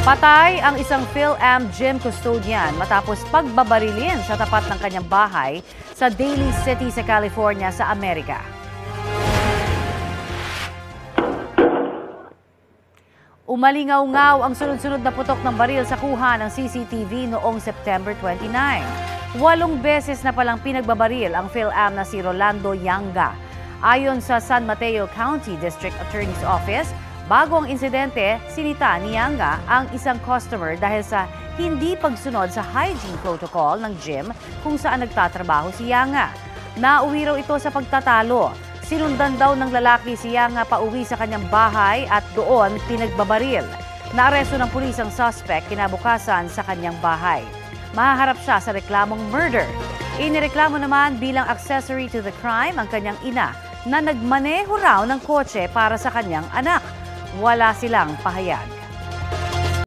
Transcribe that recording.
Patay ang isang PhilAm gym custodian matapos pagbabarilin sa tapat ng kanyang bahay sa Daly City sa California sa Amerika. Umalingaw-ngaw ang sunod-sunod na putok ng baril sa kuha ng CCTV noong September 29. 8 beses na palang pinagbabaril ang PhilAm na si Rolando Yanga. Ayon sa San Mateo County District Attorney's Office, bago ang insidente, sinita ni Yanga ang isang customer dahil sa hindi pagsunod sa hygiene protocol ng gym kung saan nagtatrabaho si Yanga. Nauwi raw ito sa pagtatalo. Sinundan daw ng lalaki si Yanga pauwi sa kanyang bahay at doon pinagbabaril. Naaresto ng pulis ang suspect kinabukasan sa kanyang bahay. Mahaharap siya sa reklamong murder. Inireklamo naman bilang accessory to the crime ang kanyang ina na nagmaneho raw ng kotse para sa kanyang anak. Wala silang pahayag.